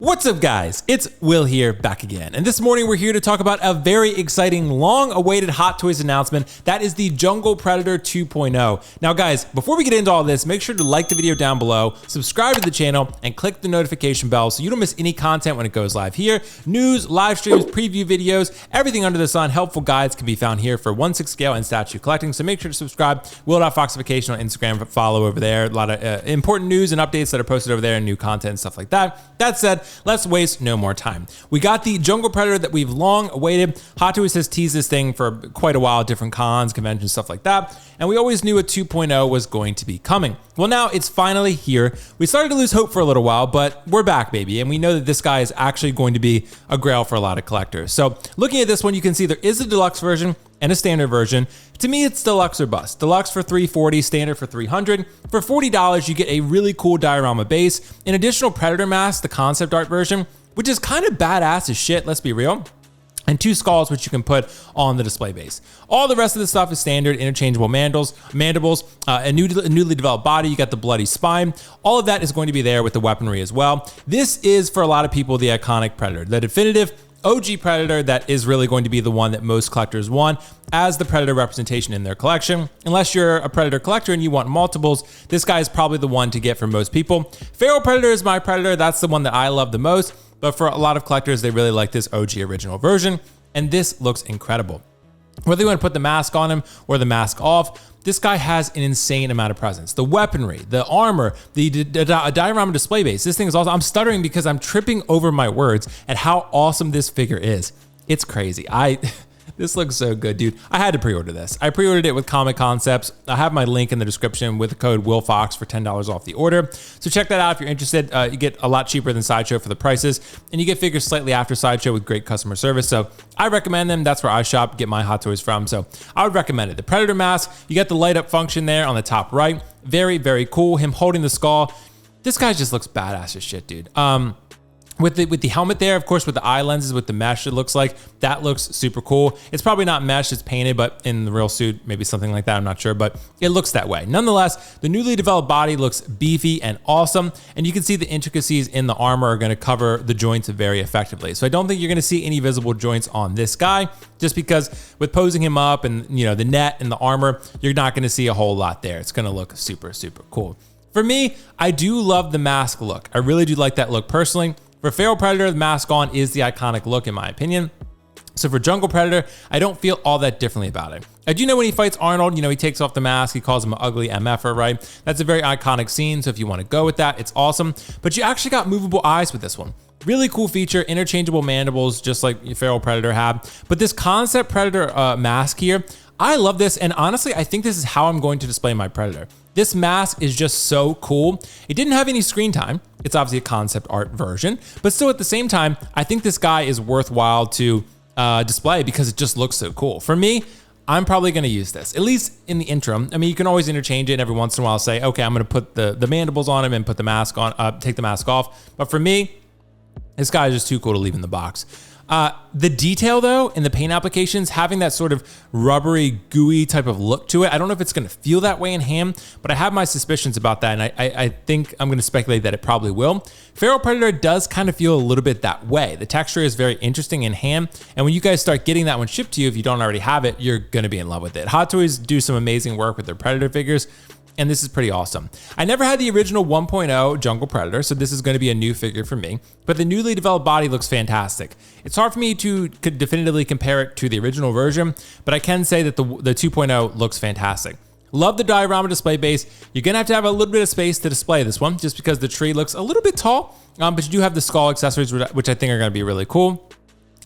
What's up guys, it's Will here back again, and this morning we're here to talk about a very exciting long-awaited Hot Toys announcement. That is the Jungle Predator 2.0. Now guys, before we get into all this, make sure to like the video down below, subscribe to the channel, and click the notification bell so you don't miss any content when it goes live here. News, live streams, preview videos, everything under the sun, helpful guides can be found here for 1/6 scale and statue collecting, so make sure to subscribe. WillFoxification on Instagram, follow over there. A lot of important news and updates that are posted over there and new content and stuff like that. That said, let's waste no more time. We got the Jungle Predator that we've long awaited. Hot Toys has teased this thing for quite a while, different cons, conventions, stuff like that. And we always knew a 2.0 was going to be coming. Well, now it's finally here. We started to lose hope for a little while, but we're back, baby. And we know that this guy is actually going to be a grail for a lot of collectors. So looking at this one, you can see there is a deluxe version and a standard version. To me, it's deluxe or bust. Deluxe for $340, standard for $300. For $40, you get a really cool diorama base, an additional Predator mask, the concept art version, which is kind of badass as shit, let's be real, and 2 skulls, which you can put on the display base. All the rest of the stuff is standard, interchangeable mandibles, a newly developed body, you got the bloody spine. All of that is going to be there with the weaponry as well. This is, for a lot of people, the iconic Predator, the definitive OG Predator that is really going to be the one that most collectors want as the Predator representation in their collection. Unless you're a Predator collector and you want multiples, this guy is probably the one to get for most people. Feral Predator is my Predator. That's the one that I love the most. But for a lot of collectors, they really like this OG original version. And this looks incredible. Whether you want to put the mask on him or the mask off, this guy has an insane amount of presence. The weaponry, the armor, the diorama display base. This thing is awesome. I'm stuttering because I'm tripping over my words at how awesome this figure is. It's crazy. This looks so good, dude. I had to pre-order this. I pre-ordered it with Comic Concepts. I have my link in the description with the code WillFox for $10 off the order. So check that out if you're interested. You get a lot cheaper than Sideshow for the prices, and you get figures slightly after Sideshow with great customer service. So I recommend them. That's where I shop, get my Hot Toys from. So I would recommend it. The Predator mask, you got the light up function there on the top right. Very, very cool. Him holding the skull. This guy just looks badass as shit, dude. With the helmet there, of course, with the eye lenses, with the mesh, it looks like that looks super cool. It's probably not mesh, it's painted, but in the real suit, maybe something like that, I'm not sure, but it looks that way. Nonetheless, the newly developed body looks beefy and awesome, and you can see the intricacies in the armor are gonna cover the joints very effectively. So I don't think you're gonna see any visible joints on this guy, just because with posing him up and the net and the armor, you're not gonna see a whole lot there. It's gonna look super, super cool. For me, I do love the mask look. I really do like that look personally. For Feral Predator, the mask on is the iconic look in my opinion. So for Jungle Predator, I don't feel all that differently about it. I do know when he fights Arnold, he takes off the mask, he calls him an ugly MFer, right? That's a very iconic scene, so if you want to go with that, it's awesome. But you actually got movable eyes with this one. Really cool feature, interchangeable mandibles, just like your Feral Predator had. But this concept Predator mask here, I love this, and honestly, I think this is how I'm going to display my Predator. This mask is just so cool. It didn't have any screen time. It's obviously a concept art version, but still at the same time, I think this guy is worthwhile to display because it just looks so cool. For me, I'm probably gonna use this, at least in the interim. I mean, you can always interchange it and every once in a while say, okay, I'm gonna put the mandibles on him and put the mask on, take the mask off. But for me, this guy is just too cool to leave in the box. The detail though, in the paint applications, having that sort of rubbery, gooey type of look to it, I don't know if it's gonna feel that way in hand, but I have my suspicions about that, and I think I'm gonna speculate that it probably will. Feral Predator does kind of feel a little bit that way. The texture is very interesting in hand, and when you guys start getting that one shipped to you, if you don't already have it, you're gonna be in love with it. Hot Toys do some amazing work with their Predator figures, and this is pretty awesome. I never had the original 1.0 Jungle Predator, so this is gonna be a new figure for me, but the newly developed body looks fantastic. It's hard for me to definitively compare it to the original version, but I can say that the 2.0 looks fantastic. Love the diorama display base. You're gonna have to have a little bit of space to display this one, just because the tree looks a little bit tall, but you do have the skull accessories, which I think are gonna be really cool.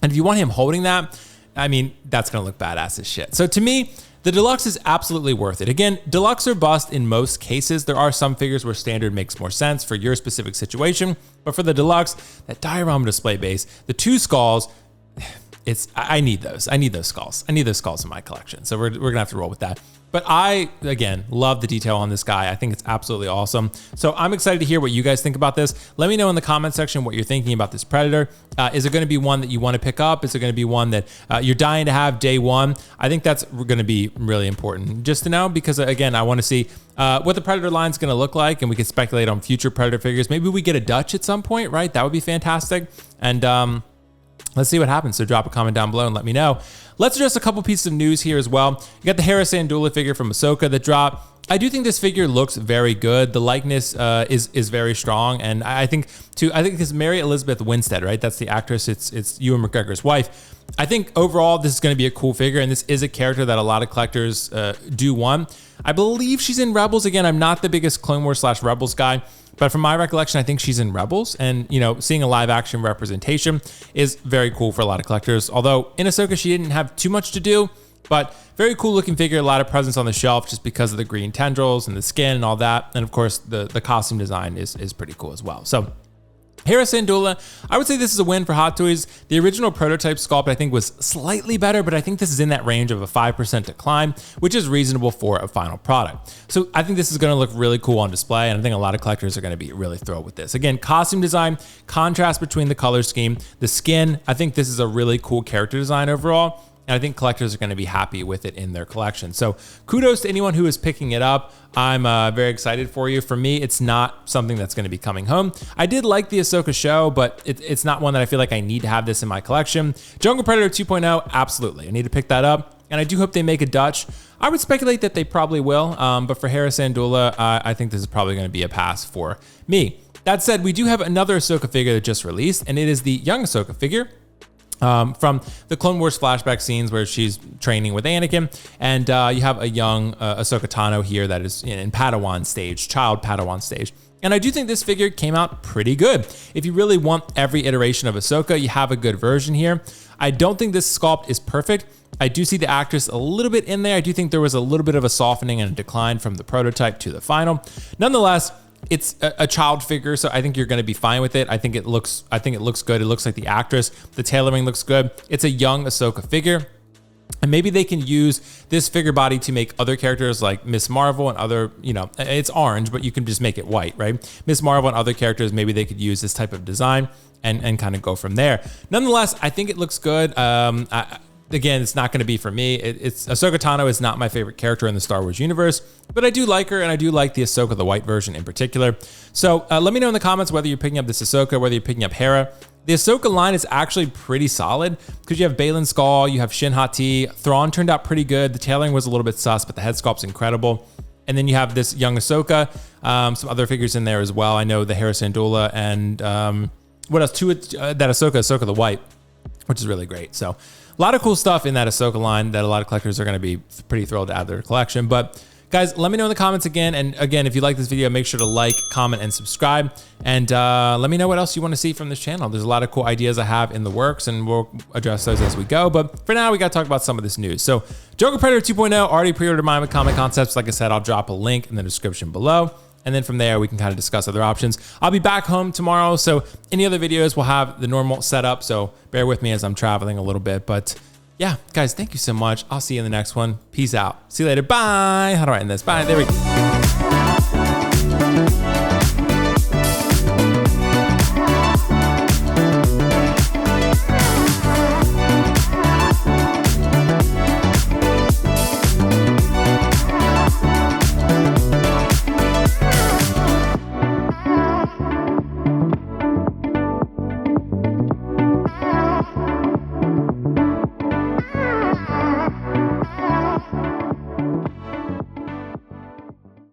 And if you want him holding that, I mean, that's gonna look badass as shit. So to me, the deluxe is absolutely worth it. Again, deluxe or bust in most cases. There are some figures where standard makes more sense for your specific situation, but for the deluxe, that diorama display base, the 2 skulls, I need those. I need those skulls. I need those skulls in my collection. So we're gonna have to roll with that. But I, again, love the detail on this guy. I think it's absolutely awesome. So I'm excited to hear what you guys think about this. Let me know in the comment section what you're thinking about this Predator. Is it gonna be one that you wanna pick up? Is it gonna be one that you're dying to have day one? I think that's gonna be really important just to know, because again, I wanna see what the Predator line is gonna look like, and we can speculate on future Predator figures. Maybe we get a Dutch at some point, right? That would be fantastic. And let's see what happens. So drop a comment down below and let me know. Let's address a couple pieces of news here as well. You got the Hera Syndulla figure from Ahsoka that dropped. I do think this figure looks very good. The likeness is very strong, and I think it's Mary Elizabeth Winstead, right? That's the actress. It's Ewan McGregor's wife. I think overall this is going to be a cool figure, and this is a character that a lot of collectors do want. I believe she's in Rebels. Again, I'm not the biggest Clone Wars / Rebels guy, but from my recollection, I think she's in Rebels, and seeing a live action representation is very cool for a lot of collectors. Although in Ahsoka, she didn't have too much to do, but very cool looking figure, a lot of presence on the shelf just because of the green tendrils and the skin and all that. And of course, the costume design is pretty cool as well. So Hera Syndulla, I would say this is a win for Hot Toys. The original prototype sculpt, I think, was slightly better, but I think this is in that range of a 5% decline, which is reasonable for a final product. So I think this is gonna look really cool on display, and I think a lot of collectors are gonna be really thrilled with this. Again, costume design, contrast between the color scheme, the skin, I think this is a really cool character design overall. And I think collectors are going to be happy with it in their collection. So kudos to anyone who is picking it up. I'm very excited for you. For me, it's not something that's going to be coming home. I did like the Ahsoka show, but it's not one that I feel like I need to have this in my collection. Jungle Predator 2.0, absolutely. I need to pick that up. And I do hope they make a Dutch. I would speculate that they probably will. But for Hera Syndulla, I think this is probably going to be a pass for me. That said, we do have another Ahsoka figure that just released, and it is the young Ahsoka figure. From the Clone Wars flashback scenes where she's training with Anakin, and you have a young Ahsoka Tano here that is in Padawan stage, child Padawan stage. And I do think this figure came out pretty good. If you really want every iteration of Ahsoka, you have a good version here. I don't think this sculpt is perfect. I do see the actress a little bit in there. I do think there was a little bit of a softening and a decline from the prototype to the final. Nonetheless, it's a child figure, so I think you're going to be fine with it. I think it looks good. It looks like the actress. The tailoring looks good. It's a young Ahsoka figure. And maybe they can use this figure body to make other characters like Miss Marvel and other, it's orange, but you can just make it white, right? Miss Marvel and other characters, maybe they could use this type of design and kind of go from there. Nonetheless, I think it looks good. Again, it's not going to be for me. Ahsoka Tano is not my favorite character in the Star Wars universe, but I do like her, and I do like the Ahsoka, the white version in particular. So let me know in the comments whether you're picking up this Ahsoka, whether you're picking up Hera. The Ahsoka line is actually pretty solid because you have Baylan Skoll, you have Shin Hati. Thrawn turned out pretty good. The tailoring was a little bit sus, but the head sculpt's incredible. And then you have this young Ahsoka, some other figures in there as well. I know the Hera Syndulla and what else? That Ahsoka the white, which is really great. So a lot of cool stuff in that Ahsoka line that a lot of collectors are going to be pretty thrilled to add to their collection. But guys, let me know in the comments again. And again, if you like this video, make sure to like, comment, and subscribe. And let me know what else you want to see from this channel. There's a lot of cool ideas I have in the works, and we'll address those as we go. But for now, we got to talk about some of this news. So Jungle Predator 2.0, already pre-ordered mine with Comic Concepts. Like I said, I'll drop a link in the description below. And then from there, we can kind of discuss other options. I'll be back home tomorrow, so any other videos will have the normal setup. So bear with me as I'm traveling a little bit. But yeah, guys, thank you so much. I'll see you in the next one. Peace out. See you later. Bye. How do I end this? Bye. There we go.